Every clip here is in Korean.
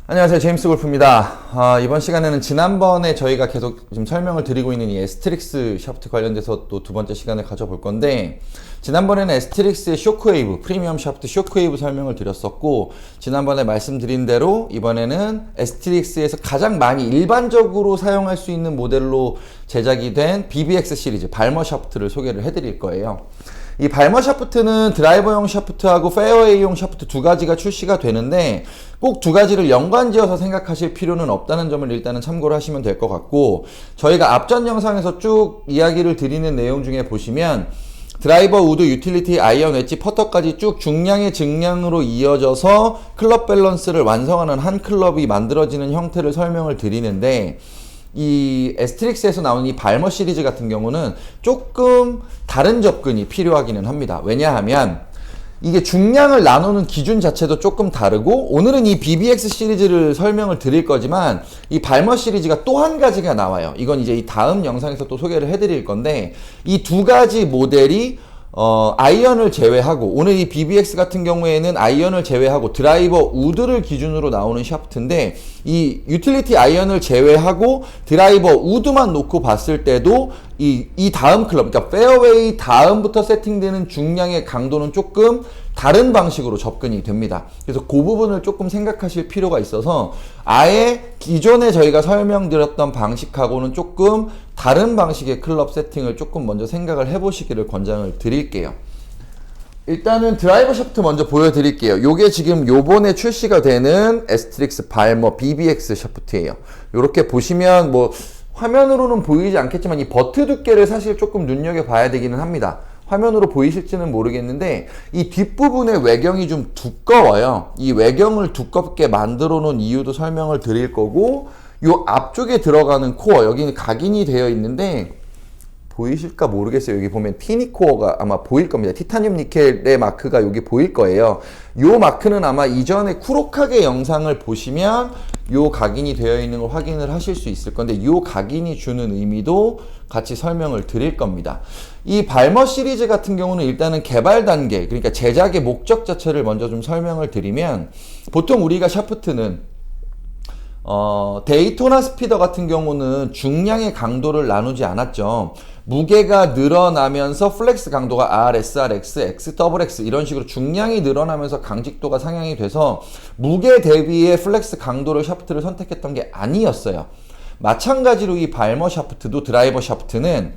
안녕하세요. 제임스 골프입니다. 이번 시간에는 지난번에 저희가 계속 지금 설명을 드리고 있는 이 에스트릭스 샤프트 관련돼서 또 두 번째 시간을 가져볼 건데, 지난번에는 에스트릭스의 쇼크웨이브, 프리미엄 샤프트 쇼크웨이브 설명을 드렸었고, 지난번에 말씀드린 대로 이번에는 에스트릭스에서 가장 많이 일반적으로 사용할 수 있는 모델로 제작이 된 BBX 시리즈 발머 샤프트를 소개를 해드릴 거예요. 이 발머 샤프트는 드라이버용 샤프트하고 페어웨이용 샤프트 두 가지가 출시가 되는데, 꼭 두 가지를 연관지어서 생각하실 필요는 없다는 점을 일단은 참고를 하시면 될 것 같고, 저희가 앞전 영상에서 쭉 이야기를 드리는 내용 중에 보시면 드라이버, 우드, 유틸리티, 아이언, 웨지, 퍼터까지 쭉 중량의 증량으로 이어져서 클럽 밸런스를 완성하는 한 클럽이 만들어지는 형태를 설명을 드리는데, 이 에스트릭스에서 나오는 이 발머 시리즈 같은 경우는 조금 다른 접근이 필요하기는 합니다. 왜냐하면 이게 중량을 나누는 기준 자체도 조금 다르고, 오늘은 이 BBX 시리즈를 설명을 드릴 거지만 이 발머 시리즈가 또 한 가지가 나와요. 이건 이제 이 다음 영상에서 또 소개를 해드릴 건데, 이 두 가지 모델이 아이언을 제외하고, 오늘 이 BBX 같은 경우에는 아이언을 제외하고 드라이버 우드를 기준으로 나오는 샤프트인데, 이 유틸리티 아이언을 제외하고 드라이버 우드만 놓고 봤을 때도 이 다음 클럽, 그러니까 페어웨이 다음부터 세팅되는 중량의 강도는 조금 다른 방식으로 접근이 됩니다. 그래서 그 부분을 조금 생각하실 필요가 있어서, 아예 기존에 저희가 설명드렸던 방식하고는 조금 다른 방식의 클럽 세팅을 조금 먼저 생각을 해보시기를 권장을 드릴게요. 일단은 드라이버 샤프트 먼저 보여드릴게요. 요게 지금 요번에 출시가 되는 에스트릭스 발머 BBX 샤프트예요. 요렇게 보시면 뭐 화면으로는 보이지 않겠지만 이 버트 두께를 사실 조금 눈여겨봐야 되기는 합니다. 화면으로 보이실지는 모르겠는데 이 뒷부분의 외경이 좀 두꺼워요. 이 외경을 두껍게 만들어 놓은 이유도 설명을 드릴 거고, 요 앞쪽에 들어가는 코어, 여기는 각인이 되어 있는데 보이실까 모르겠어요. 여기 보면 티니코어가 아마 보일 겁니다. 티타늄 니켈의 마크가 여기 보일 거예요. 요 마크는 아마 이전에 쿠로카게 영상을 보시면 요 각인이 되어 있는 걸 확인을 하실 수 있을 건데, 요 각인이 주는 의미도 같이 설명을 드릴 겁니다. 이 발머 시리즈 같은 경우는 일단은 개발 단계, 그러니까 제작의 목적 자체를 먼저 좀 설명을 드리면, 보통 우리가 샤프트는 데이토나 스피더 같은 경우는 중량의 강도를 나누지 않았죠. 무게가 늘어나면서 플렉스 강도가 R, SR, X, X, XX 이런 식으로 중량이 늘어나면서 강직도가 상향이 돼서 무게 대비의 플렉스 강도를 샤프트를 선택했던 게 아니었어요. 마찬가지로 이 발머 샤프트도 드라이버 샤프트는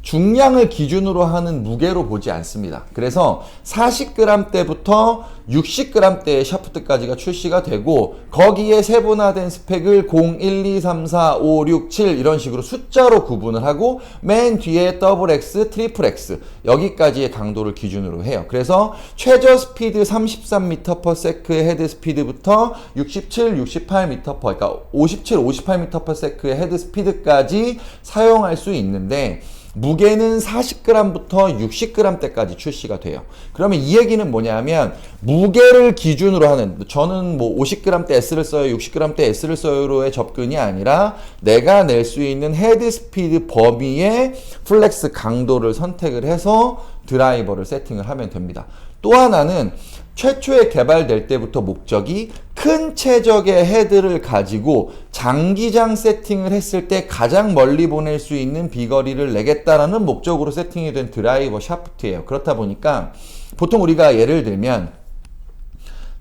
중량을 기준으로 하는 무게로 보지 않습니다. 그래서 40g대부터 60g대의 샤프트까지가 출시가 되고, 거기에 세분화된 스펙을 0, 1, 2, 3, 4, 5, 6, 7 이런 식으로 숫자로 구분을 하고, 맨 뒤에 XX, 트리플 X 여기까지의 강도를 기준으로 해요. 그래서 최저 스피드 33m/s의 헤드 스피드부터 67, 68m/s, 그러니까 57, 58m/s의 헤드 스피드까지 사용할 수 있는데, 무게는 40g부터 60g대까지 출시가 돼요. 그러면 이 얘기는 뭐냐면, 무게를 기준으로 하는, 저는 뭐 50g대 S를 써요, 60g대 S를 써요로의 접근이 아니라 내가 낼 수 있는 헤드 스피드 범위의 플렉스 강도를 선택을 해서 드라이버를 세팅을 하면 됩니다. 또 하나는 최초에 개발될 때부터 목적이 큰 최적의 헤드를 가지고 장기장 세팅을 했을 때 가장 멀리 보낼 수 있는 비거리를 내겠다라는 목적으로 세팅이 된 드라이버 샤프트예요. 그렇다 보니까 보통 우리가 예를 들면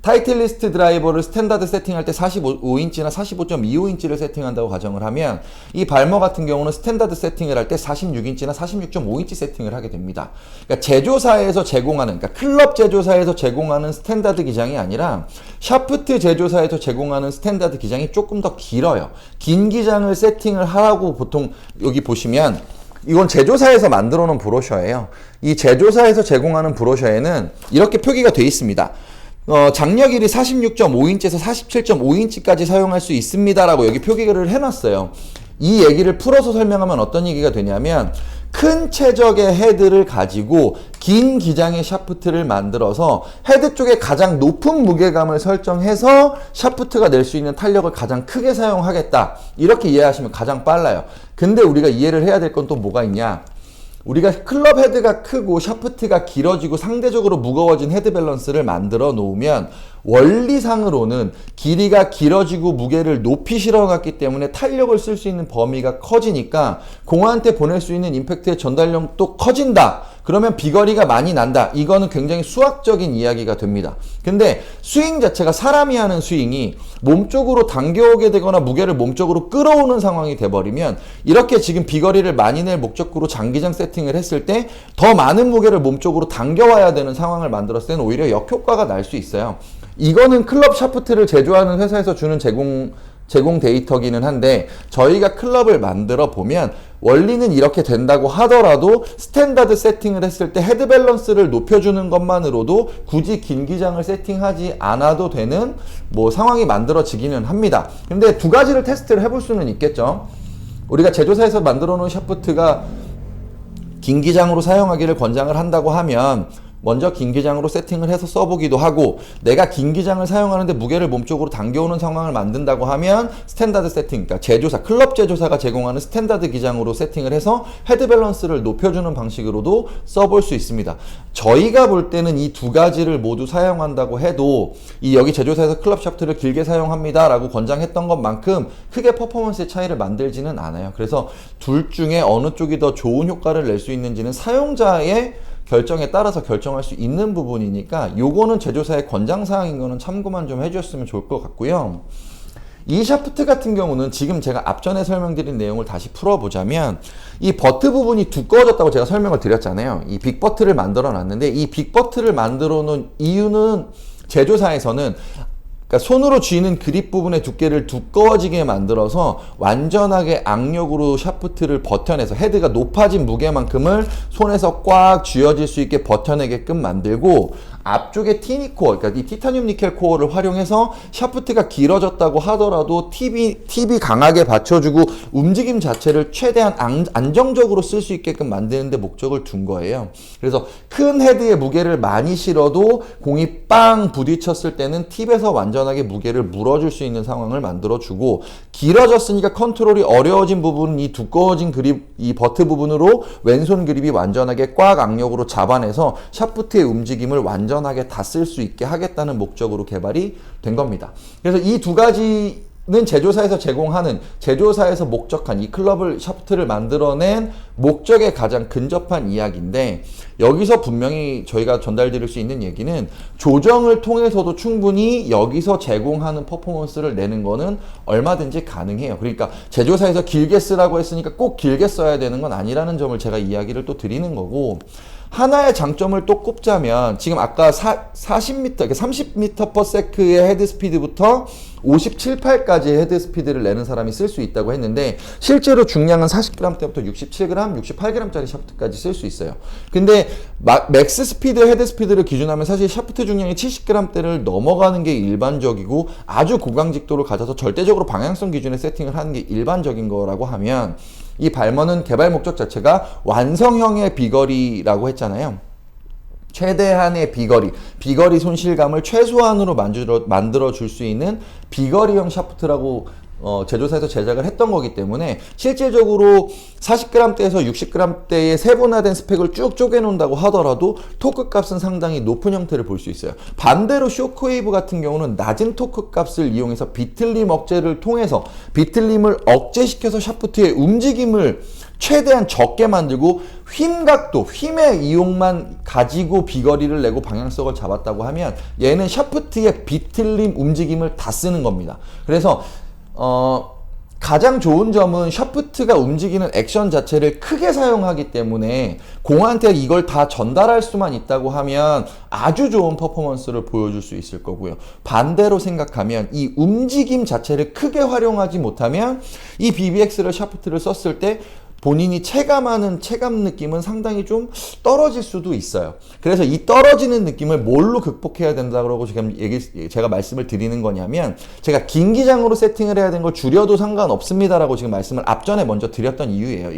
타이틀리스트 드라이버를 스탠다드 세팅할 때 45인치나 45.25인치를 세팅한다고 가정을 하면, 이 발머 같은 경우는 스탠다드 세팅을 할 때 46인치나 46.5인치 세팅을 하게 됩니다. 그러니까 제조사에서 제공하는, 그러니까 클럽 제조사에서 제공하는 스탠다드 기장이 아니라 샤프트 제조사에서 제공하는 스탠다드 기장이 조금 더 길어요. 긴 기장을 세팅을 하라고 보통 여기 보시면, 이건 제조사에서 만들어 놓은 브로셔예요. 이 제조사에서 제공하는 브로셔에는 이렇게 표기가 되어 있습니다. 장력 길이 46.5인치에서 47.5인치까지 사용할 수 있습니다라고 여기 표기를 해놨어요. 이 얘기를 풀어서 설명하면 어떤 얘기가 되냐면, 큰 최적의 헤드를 가지고 긴 기장의 샤프트를 만들어서 헤드 쪽에 가장 높은 무게감을 설정해서 샤프트가 낼 수 있는 탄력을 가장 크게 사용하겠다, 이렇게 이해하시면 가장 빨라요. 근데 우리가 이해를 해야 될 건 또 뭐가 있냐, 우리가 클럽 헤드가 크고 샤프트가 길어지고 상대적으로 무거워진 헤드 밸런스를 만들어 놓으면 원리상으로는 길이가 길어지고 무게를 높이 실어갔기 때문에 탄력을 쓸 수 있는 범위가 커지니까 공한테 보낼 수 있는 임팩트의 전달력도 커진다. 그러면 비거리가 많이 난다. 이거는 굉장히 수학적인 이야기가 됩니다. 근데 스윙 자체가 사람이 하는 스윙이 몸쪽으로 당겨오게 되거나 무게를 몸쪽으로 끌어오는 상황이 돼버리면 이렇게 지금 비거리를 많이 낼 목적으로 장기장 세팅을 했을 때 더 많은 무게를 몸쪽으로 당겨와야 되는 상황을 만들었을 때는 오히려 역효과가 날 수 있어요. 이거는 클럽 샤프트를 제조하는 회사에서 주는 제공 데이터기는 한데 저희가 클럽을 만들어 보면 원리는 이렇게 된다고 하더라도 스탠다드 세팅을 했을 때 헤드 밸런스를 높여주는 것만으로도 굳이 긴 기장을 세팅하지 않아도 되는 뭐 상황이 만들어지기는 합니다. 근데 두 가지를 테스트를 해볼 수는 있겠죠. 우리가 제조사에서 만들어 놓은 샤프트가 긴 기장으로 사용하기를 권장을 한다고 하면 먼저 긴 기장으로 세팅을 해서 써보기도 하고, 내가 긴 기장을 사용하는데 무게를 몸쪽으로 당겨오는 상황을 만든다고 하면 스탠다드 세팅, 그러니까 제조사, 클럽 제조사가 제공하는 스탠다드 기장으로 세팅을 해서 헤드 밸런스를 높여주는 방식으로도 써볼 수 있습니다. 저희가 볼 때는 이 두 가지를 모두 사용한다고 해도 이 여기 제조사에서 클럽 샤프트를 길게 사용합니다 라고 권장했던 것만큼 크게 퍼포먼스의 차이를 만들지는 않아요. 그래서 둘 중에 어느 쪽이 더 좋은 효과를 낼 수 있는지는 사용자의 결정에 따라서 결정할 수 있는 부분이니까 요거는 제조사의 권장사항인 거는 참고만 좀 해주셨으면 좋을 것 같고요. 이 샤프트 같은 경우는 지금 제가 앞전에 설명드린 내용을 다시 풀어보자면 이 버트 부분이 두꺼워졌다고 제가 설명을 드렸잖아요. 이 빅버트를 만들어 놨는데 이 빅버트를 만들어 놓은 이유는 제조사에서는 그러니까 손으로 쥐는 그립 부분의 두께를 두꺼워지게 만들어서 완전하게 악력으로 샤프트를 버텨내서 헤드가 높아진 무게만큼을 손에서 꽉 쥐어질 수 있게 버텨내게끔 만들고, 앞쪽에 티니코어, 그러니까 이 티타늄 니켈 코어를 활용해서 샤프트가 길어졌다고 하더라도 팁이 강하게 받쳐주고 움직임 자체를 최대한 안정적으로 쓸 수 있게끔 만드는 데 목적을 둔 거예요. 그래서 큰 헤드에 무게를 많이 실어도 공이 빵 부딪혔을 때는 팁에서 완전하게 무게를 물어줄 수 있는 상황을 만들어주고, 길어졌으니까 컨트롤이 어려워진 부분은 이 두꺼워진 그립, 이 버트 부분으로 왼손 그립이 완전하게 꽉 악력으로 잡아내서 샤프트의 움직임을 완전하게 다 쓸 수 있게 하겠다는 목적으로 개발이 된 겁니다. 그래서 이 두 가지는 제조사에서 제공하는, 제조사에서 목적한 이 클럽을 샤프트를 만들어낸 목적에 가장 근접한 이야기인데, 여기서 분명히 저희가 전달드릴 수 있는 얘기는 조정을 통해서도 충분히 여기서 제공하는 퍼포먼스를 내는 거는 얼마든지 가능해요. 그러니까 제조사에서 길게 쓰라고 했으니까 꼭 길게 써야 되는 건 아니라는 점을 제가 이야기를 또 드리는 거고, 하나의 장점을 또 꼽자면 지금 아까 40m, 30m/s의 헤드 스피드부터 57, 8까지 헤드 스피드를 내는 사람이 쓸 수 있다고 했는데, 실제로 중량은 40g대부터 67g, 68g짜리 샤프트까지 쓸 수 있어요. 근데 맥스 스피드, 헤드 스피드를 기준하면 사실 샤프트 중량이 70g대를 넘어가는 게 일반적이고, 아주 고강직도를 가져서 절대적으로 방향성 기준에 세팅을 하는 게 일반적인 거라고 하면, 이 발머는 개발 목적 자체가 완성형의 비거리라고 했잖아요. 최대한의 비거리 손실감을 최소한으로 만들어 줄 수 있는 비거리형 샤프트라고 제조사에서 제작을 했던 거기 때문에, 실질적으로 40g대에서 60g대의 세분화된 스펙을 쭉 쪼개놓는다고 하더라도 토크 값은 상당히 높은 형태를 볼 수 있어요. 반대로 쇼크웨이브 같은 경우는 낮은 토크 값을 이용해서 비틀림 억제를 통해서 비틀림을 억제시켜서 샤프트의 움직임을 최대한 적게 만들고 휨각도, 휨의 이용만 가지고 비거리를 내고 방향성을 잡았다고 하면 얘는 샤프트의 비틀림 움직임을 다 쓰는 겁니다. 그래서 가장 좋은 점은 샤프트가 움직이는 액션 자체를 크게 사용하기 때문에 공한테 이걸 다 전달할 수만 있다고 하면 아주 좋은 퍼포먼스를 보여줄 수 있을 거고요. 반대로 생각하면 이 움직임 자체를 크게 활용하지 못하면 이 BBX를 샤프트를 썼을 때 본인이 체감하는 체감 느낌은 상당히 좀 떨어질 수도 있어요. 그래서 이 떨어지는 느낌을 뭘로 극복해야 된다고 지금 제가 말씀을 드리는 거냐면, 제가 긴 기장으로 세팅을 해야 되는 걸 줄여도 상관없습니다라고 지금 말씀을 앞전에 먼저 드렸던 이유예요.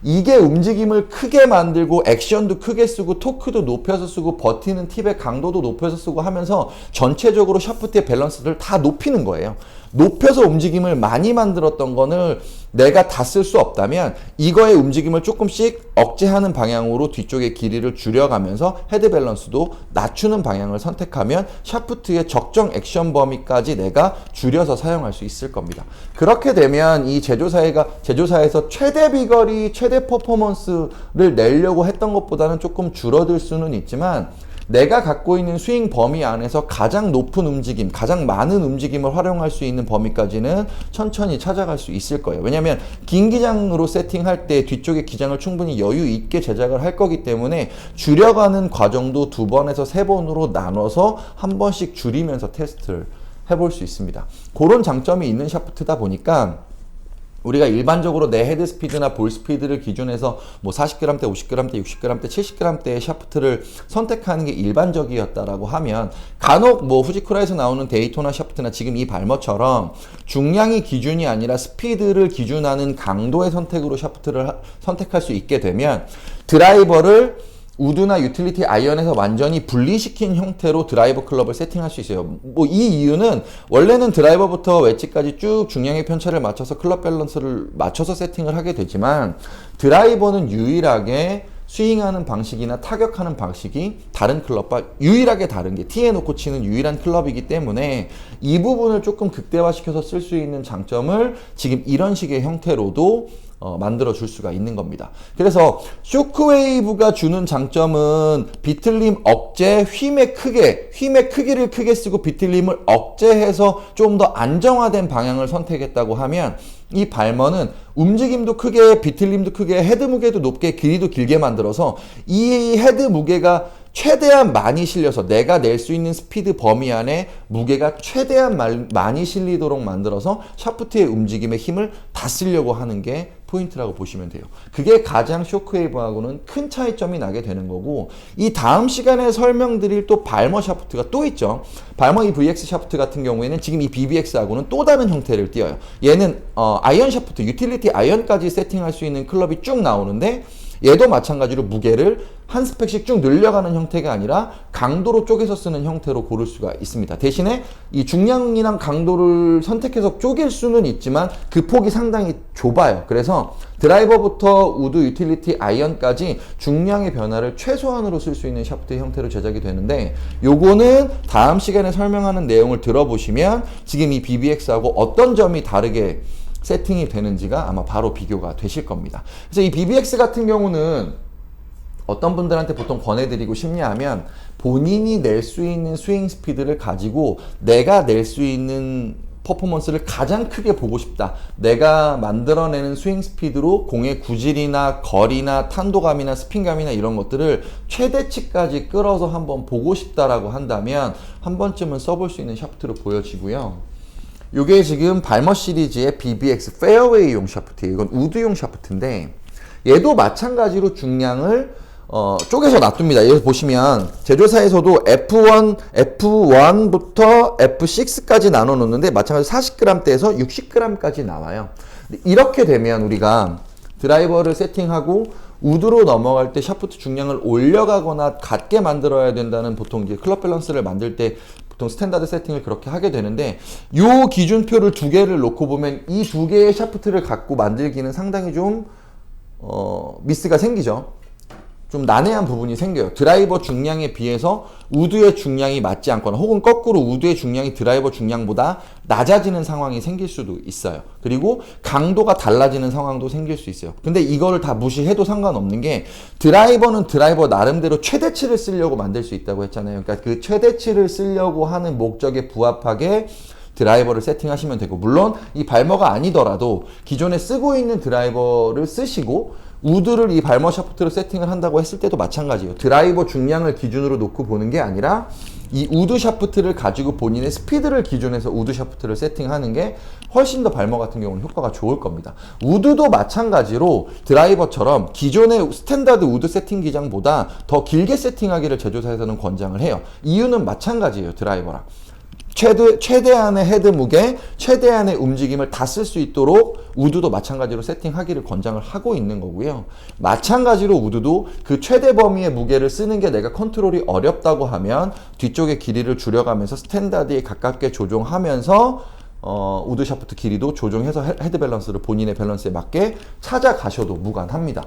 이게 움직임을 크게 만들고 액션도 크게 쓰고 토크도 높여서 쓰고 버티는 팁의 강도도 높여서 쓰고 하면서 전체적으로 샤프트의 밸런스를 다 높이는 거예요. 높여서 움직임을 많이 만들었던 거는 내가 다 쓸 수 없다면 이거의 움직임을 조금씩 억제하는 방향으로 뒤쪽의 길이를 줄여가면서 헤드 밸런스도 낮추는 방향을 선택하면 샤프트의 적정 액션 범위까지 내가 줄여서 사용할 수 있을 겁니다. 그렇게 되면 이 제조사에서 최대 비거리, 최대 퍼포먼스를 내려고 했던 것보다는 조금 줄어들 수는 있지만 내가 갖고 있는 스윙 범위 안에서 가장 높은 움직임, 가장 많은 움직임을 활용할 수 있는 범위까지는 천천히 찾아갈 수 있을 거예요. 왜냐하면 긴 기장으로 세팅할 때 뒤쪽의 기장을 충분히 여유 있게 제작을 할 거기 때문에 줄여가는 과정도 2번에서 3번으로 나눠서 한 번씩 줄이면서 테스트를 해볼 수 있습니다. 그런 장점이 있는 샤프트다 보니까 우리가 일반적으로 내 헤드 스피드나 볼 스피드를 기준해서 뭐 40g대, 50g대, 60g대, 70g대의 샤프트를 선택하는 게 일반적이었다라고 하면 간혹 뭐 후지쿠라에서 나오는 데이토나 샤프트나 지금 이 발머처럼 중량이 기준이 아니라 스피드를 기준하는 강도의 선택으로 샤프트를 선택할 수 있게 되면 드라이버를 우드나 유틸리티 아이언에서 완전히 분리시킨 형태로 드라이버 클럽을 세팅할 수 있어요. 뭐 이 이유는 원래는 드라이버부터 웨지까지 쭉 중량의 편차를 맞춰서 클럽 밸런스를 맞춰서 세팅을 하게 되지만 드라이버는 유일하게 스윙하는 방식이나 타격하는 방식이 다른 클럽과 유일하게 다른 게 티에 놓고 치는 유일한 클럽이기 때문에 이 부분을 조금 극대화시켜서 쓸 수 있는 장점을 지금 이런 식의 형태로도 만들어 줄 수가 있는 겁니다. 그래서 쇼크웨이브가 주는 장점은 비틀림 억제, 힘의 크기를 크게 쓰고 비틀림을 억제해서 좀 더 안정화된 방향을 선택했다고 하면 이 발머는 움직임도 크게, 비틀림도 크게, 헤드 무게도 높게, 길이도 길게 만들어서 이 헤드 무게가 최대한 많이 실려서 내가 낼 수 있는 스피드 범위 안에 무게가 최대한 많이 실리도록 만들어서 샤프트의 움직임에 힘을 다 쓰려고 하는 게 포인트라고 보시면 돼요. 그게 가장 쇼크웨이브하고는 큰 차이점이 나게 되는 거고, 이 다음 시간에 설명드릴 또 발머 샤프트가 또 있죠. 발머 이 VX 샤프트 같은 경우에는 지금 이 BBX하고는 또 다른 형태를 띄어요. 얘는 아이언 샤프트, 유틸리티 아이언까지 세팅할 수 있는 클럽이 쭉 나오는데 얘도 마찬가지로 무게를 한 스펙씩 쭉 늘려가는 형태가 아니라 강도로 쪼개서 쓰는 형태로 고를 수가 있습니다. 대신에 이 중량이랑 강도를 선택해서 쪼갤 수는 있지만 그 폭이 상당히 좁아요. 그래서 드라이버부터 우드, 유틸리티, 아이언까지 중량의 변화를 최소한으로 쓸 수 있는 샤프트의 형태로 제작이 되는데, 요거는 다음 시간에 설명하는 내용을 들어보시면 지금 이 BBX하고 어떤 점이 다르게 세팅이 되는지가 아마 바로 비교가 되실 겁니다. 그래서 이 BBX 같은 경우는 어떤 분들한테 보통 권해드리고 싶냐 하면 본인이 낼 수 있는 스윙 스피드를 가지고 내가 낼 수 있는 퍼포먼스를 가장 크게 보고 싶다. 내가 만들어내는 스윙 스피드로 공의 구질이나 거리나 탄도감이나 스핀감이나 이런 것들을 최대치까지 끌어서 한번 보고 싶다라고 한다면 한 번쯤은 써볼 수 있는 샤프트로 보여지고요. 요게 지금 발머 시리즈의 BBX 페어웨이용 샤프트예요. 이건 우드용 샤프트인데 얘도 마찬가지로 중량을 쪼개서 놔둡니다. 여기 보시면 제조사에서도 F1부터 F6까지 나눠 놓는데 마찬가지로 40g대에서 60g까지 나와요. 이렇게 되면 우리가 드라이버를 세팅하고 우드로 넘어갈 때 샤프트 중량을 올려가거나 같게 만들어야 된다는, 보통 이제 클럽 밸런스를 만들 때 보통 스탠다드 세팅을 그렇게 하게 되는데, 요 기준표를 두 개를 놓고 보면 이 두 개의 샤프트를 갖고 만들기는 상당히 좀 미스가 생기죠. 좀 난해한 부분이 생겨요. 드라이버 중량에 비해서 우드의 중량이 맞지 않거나 혹은 거꾸로 우드의 중량이 드라이버 중량보다 낮아지는 상황이 생길 수도 있어요. 그리고 강도가 달라지는 상황도 생길 수 있어요. 근데 이거를 다 무시해도 상관없는 게, 드라이버는 드라이버 나름대로 최대치를 쓰려고 만들 수 있다고 했잖아요. 그러니까 그 최대치를 쓰려고 하는 목적에 부합하게 드라이버를 세팅하시면 되고, 물론 이 발머가 아니더라도 기존에 쓰고 있는 드라이버를 쓰시고 우드를 이 발머 샤프트로 세팅을 한다고 했을 때도 마찬가지예요. 드라이버 중량을 기준으로 놓고 보는 게 아니라 이 우드 샤프트를 가지고 본인의 스피드를 기준해서 우드 샤프트를 세팅하는 게 훨씬 더 발머 같은 경우는 효과가 좋을 겁니다. 우드도 마찬가지로 드라이버처럼 기존의 스탠다드 우드 세팅 기장보다 더 길게 세팅하기를 제조사에서는 권장을 해요. 이유는 마찬가지예요. 드라이버랑 최대한의 헤드 무게, 최대한의 움직임을 다 쓸 수 있도록 우드도 마찬가지로 세팅하기를 권장을 하고 있는 거고요. 마찬가지로 우드도 그 최대 범위의 무게를 쓰는 게 내가 컨트롤이 어렵다고 하면 뒤쪽의 길이를 줄여가면서 스탠다드에 가깝게 조종하면서 우드 샤프트 길이도 조정해서 헤드 밸런스를 본인의 밸런스에 맞게 찾아가셔도 무관합니다.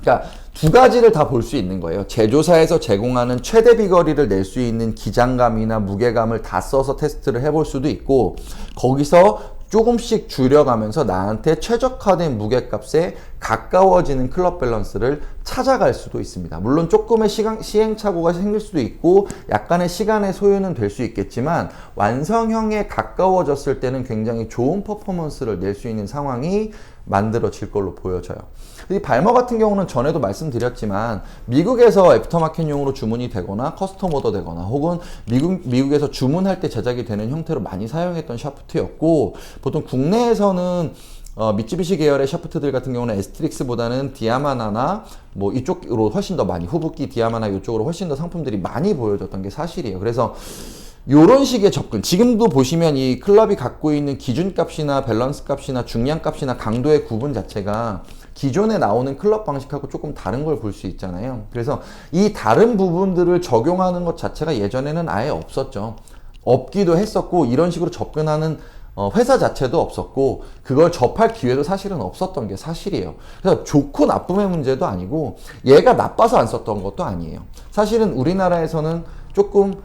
그러니까 두 가지를 다 볼 수 있는 거예요. 제조사에서 제공하는 최대 비거리를 낼 수 있는 기장감이나 무게감을 다 써서 테스트를 해볼 수도 있고, 거기서 조금씩 줄여가면서 나한테 최적화된 무게값에 가까워지는 클럽 밸런스를 찾아갈 수도 있습니다. 물론 조금의 시행착오가 생길 수도 있고 약간의 시간의 소요는 될 수 있겠지만 완성형에 가까워졌을 때는 굉장히 좋은 퍼포먼스를 낼 수 있는 상황이 만들어질 걸로 보여져요. 이 발머 같은 경우는 전에도 말씀드렸지만 미국에서 애프터마켓용으로 주문이 되거나 커스텀 오더 되거나 혹은 미국에서 주문할 때 제작이 되는 형태로 많이 사용했던 샤프트였고, 보통 국내에서는 미쯔비시 계열의 샤프트들 같은 경우는 에스트릭스보다는 디아마나나 뭐 이쪽으로 훨씬 더 많이, 후브기 디아마나 이쪽으로 훨씬 더 상품들이 많이 보여졌던 게 사실이에요. 그래서 요런 식의 접근, 지금도 보시면 이 클럽이 갖고 있는 기준값이나 밸런스 값이나 중량 값이나 강도의 구분 자체가 기존에 나오는 클럽 방식하고 조금 다른 걸 볼 수 있잖아요. 그래서 이 다른 부분들을 적용하는 것 자체가 예전에는 아예 없었죠. 없기도 했었고, 이런 식으로 접근하는 회사 자체도 없었고, 그걸 접할 기회도 사실은 없었던 게 사실이에요. 그래서 좋고 나쁨의 문제도 아니고 얘가 나빠서 안 썼던 것도 아니에요. 사실은 우리나라에서는 조금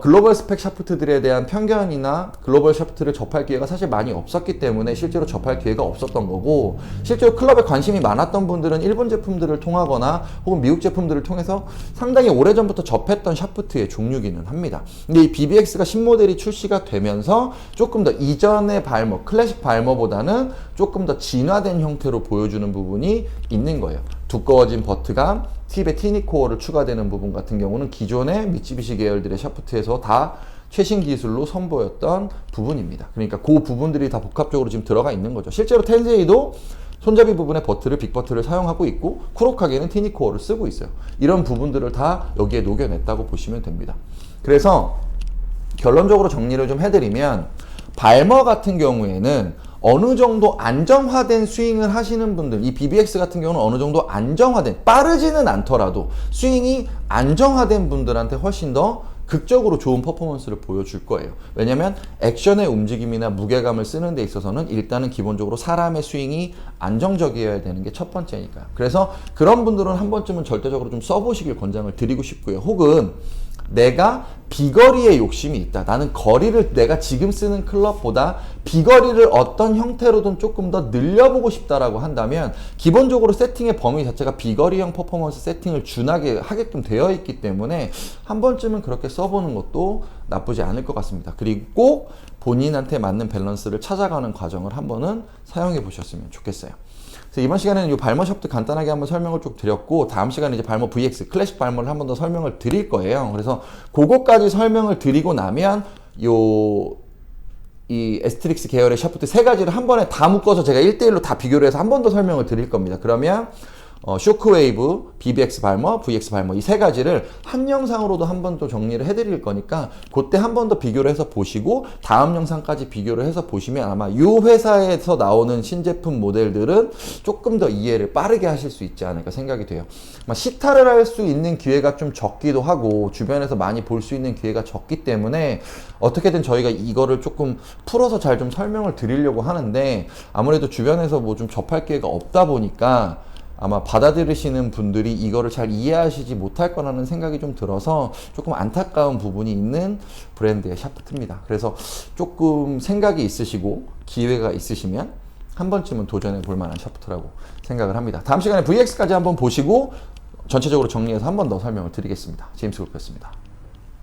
글로벌 스펙 샤프트들에 대한 편견이나 글로벌 샤프트를 접할 기회가 사실 많이 없었기 때문에 실제로 접할 기회가 없었던 거고, 실제로 클럽에 관심이 많았던 분들은 일본 제품들을 통하거나 혹은 미국 제품들을 통해서 상당히 오래전부터 접했던 샤프트의 종류기는 합니다. 근데 이 BBX가 신모델이 출시가 되면서 조금 더 이전의 발머, 클래식 발머보다는 조금 더 진화된 형태로 보여주는 부분이 있는 거예요. 두꺼워진 버트감, 팁에 티니코어를 추가되는 부분 같은 경우는 기존의 미쯔비시 계열들의 샤프트에서 다 최신 기술로 선보였던 부분입니다. 그러니까 그 부분들이 다 복합적으로 지금 들어가 있는 거죠. 실제로 텐세이도 손잡이 부분에 버트를, 빅버트를 사용하고 있고, 쿠로카게는 티니코어를 쓰고 있어요. 이런 부분들을 다 여기에 녹여냈다고 보시면 됩니다. 그래서 결론적으로 정리를 좀 해드리면, 발머 같은 경우에는 어느 정도 안정화된 스윙을 하시는 분들, 이 BBX 같은 경우는 어느 정도 안정화된, 빠르지는 않더라도 스윙이 안정화된 분들한테 훨씬 더 극적으로 좋은 퍼포먼스를 보여줄 거예요. 왜냐면 액션의 움직임이나 무게감을 쓰는 데 있어서는 일단은 기본적으로 사람의 스윙이 안정적이어야 되는 게 첫 번째니까요. 그래서 그런 분들은 한 번쯤은 절대적으로 좀 써보시길 권장을 드리고 싶고요. 혹은 내가 비거리에 욕심이 있다. 나는 거리를 내가 지금 쓰는 클럽보다 비거리를 어떤 형태로든 조금 더 늘려보고 싶다라고 한다면 기본적으로 세팅의 범위 자체가 비거리형 퍼포먼스 세팅을 준하게 하게끔 되어 있기 때문에 한 번쯤은 그렇게 써보는 것도 나쁘지 않을 것 같습니다. 그리고 꼭 본인한테 맞는 밸런스를 찾아가는 과정을 한 번은 사용해 보셨으면 좋겠어요. 그래서 이번 시간에는 이 발머 샤프트 간단하게 한번 설명을 쭉 드렸고, 다음 시간에 이제 발머 VX 클래식 발머를 한 번 더 설명을 드릴 거예요. 그래서 그거까지 설명을 드리고 나면 이 에스트릭스 계열의 샤프트 세 가지를 한 번에 다 묶어서 제가 1대1로 다 비교를 해서 한 번 더 설명을 드릴 겁니다. 그러면 쇼크웨이브, BBX 발머, VX 발머 이 세 가지를 한 영상으로도 한 번 더 정리를 해드릴 거니까 그때 한 번 더 비교를 해서 보시고 다음 영상까지 비교를 해서 보시면 아마 이 회사에서 나오는 신제품 모델들은 조금 더 이해를 빠르게 하실 수 있지 않을까 생각이 돼요. 시타를 할 수 있는 기회가 좀 적기도 하고 주변에서 많이 볼 수 있는 기회가 적기 때문에 어떻게든 저희가 이거를 조금 풀어서 잘 좀 설명을 드리려고 하는데, 아무래도 주변에서 뭐 좀 접할 기회가 없다 보니까 아마 받아들이시는 분들이 이거를 잘 이해하시지 못할 거라는 생각이 좀 들어서 조금 안타까운 부분이 있는 브랜드의 샤프트입니다. 그래서 조금 생각이 있으시고 기회가 있으시면 한 번쯤은 도전해 볼 만한 샤프트라고 생각을 합니다. 다음 시간에 VX까지 한번 보시고 전체적으로 정리해서 한 번 더 설명을 드리겠습니다. 제임스 그룹이었습니다.